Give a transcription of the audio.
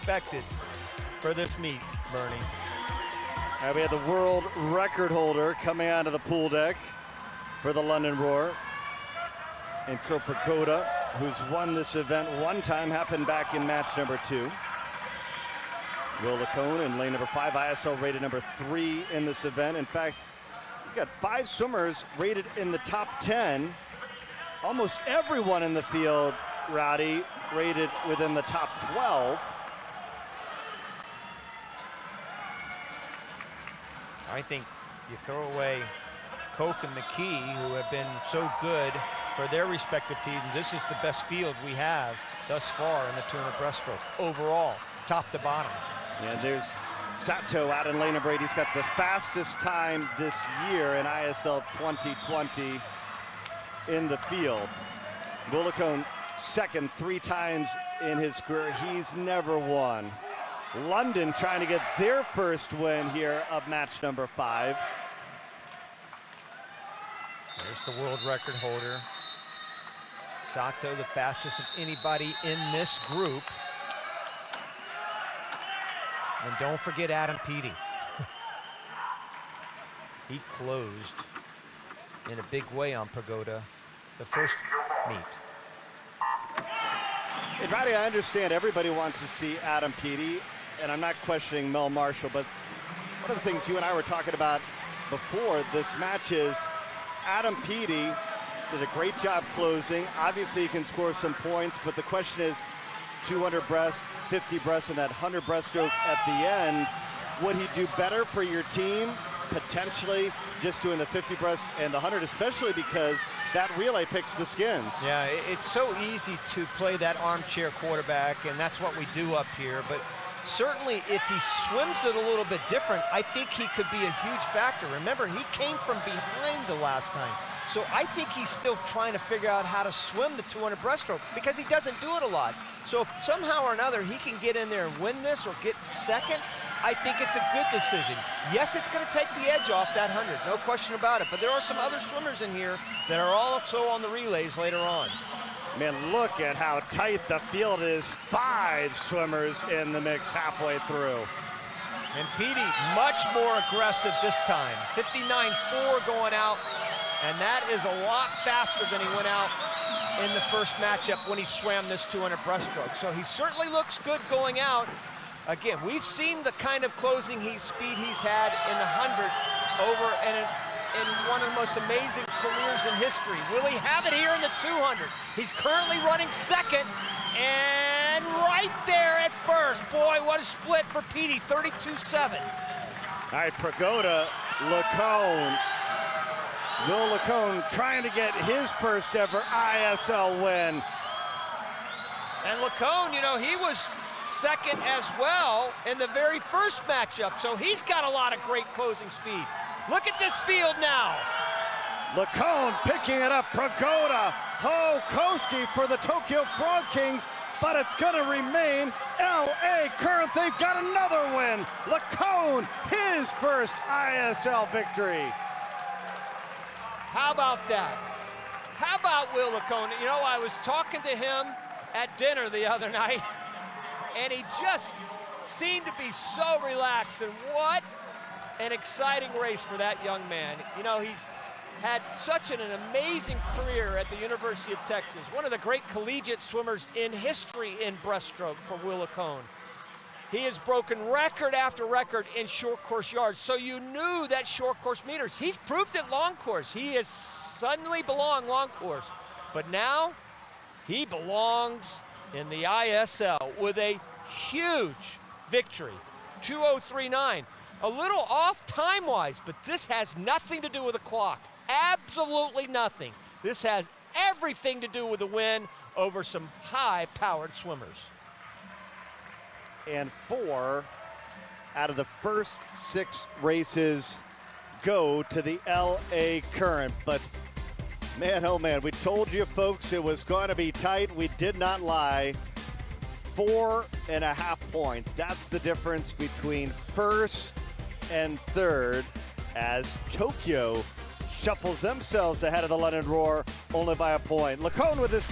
expected for this meet, Bernie. We had the world record holder coming onto the pool deck for the London Roar, and Krill Prigoda, who's won this event one time, happened back in match number 2. Will Lycon in lane number 5, ISL rated number 3 in this event. In fact, we've got 5 swimmers rated in the top 10. Almost everyone in the field, Rowdy, rated within the top 12. I think you throw away Koch and McHugh, who have been so good for their respective teams. This is the best field we have thus far in the 200 breaststroke overall, top to bottom. Yeah, there's Sato out in lane number 8. He's got the fastest time this year in ISL 2020 in the field. Will Lycon second 3 times in his career. He's never won. London trying to get their first win here of match number 5. There's the world record holder. Sato, the fastest of anybody in this group. And don't forget Adam Peaty. He closed in a big way on Prigoda the first meet. And Roddy, I understand everybody wants to see Adam Peaty, and I'm not questioning Mel Marshall, but one of the things you and I were talking about before this match is Adam Peaty did a great job closing. Obviously he can score some points, but the question is 200 breast, 50 breast, and that 100 breaststroke at the end. Would he do better for your team? Potentially just doing the 50 breast and the 100, especially because that relay picks the skins. Yeah, it's so easy to play that armchair quarterback, and that's what we do up here. But certainly if he swims it a little bit different, I think he could be a huge factor. Remember, he came from behind the last time. So I think he's still trying to figure out how to swim the 200 breaststroke because he doesn't do it a lot. So if somehow or another he can get in there and win this or get second, I think it's a good decision. Yes, it's going to take the edge off that 100, no question about it. But there are some other swimmers in here that are also on the relays later on. Man, look at how tight the field is. 5 swimmers in the mix halfway through. And Peaty much more aggressive this time. 59.4 going out. And that is a lot faster than he went out in the first matchup when he swam this 200 breaststroke. So he certainly looks good going out. Again, we've seen the kind of closing speed he's had in the 100 over and in one of the most amazing careers in history. Will he have it here in the 200? He's currently running second and right there at first. Boy, what a split for Peaty, 32.7. All right, Prigoda, Lycon. Will Lycon trying to get his first ever ISL win. And Lycon, you know, he was second as well in the very first matchup, so he's got a lot of great closing speed. Look at this field now. Lycon picking it up. Prigoda, Koseki for the Tokyo Frog Kings, but it's gonna remain L.A. Current. They've got another win. Lycon, his first ISL victory. How about that? How about Will Lycon? You know, I was talking to him at dinner the other night, and he just seemed to be so relaxed, and what an exciting race for that young man. You know, he's had such an amazing career at the University of Texas, one of the great collegiate swimmers in history in breaststroke for Will Lycon. He has broken record after record in short course yards, so you knew that short course meters. He's proved it long course. He has suddenly belonged long course, but now he belongs in the ISL with a huge victory, 2:03.9. A little off time-wise, but this has nothing to do with the clock. Absolutely nothing. This has everything to do with the win over some high-powered swimmers. And 4 out of the first 6 races go to the LA Current. But man, oh man, we told you folks it was going to be tight. We did not lie. 4.5 points. That's the difference between first and third as Tokyo shuffles themselves ahead of the London Roar only by a point. Lycon with his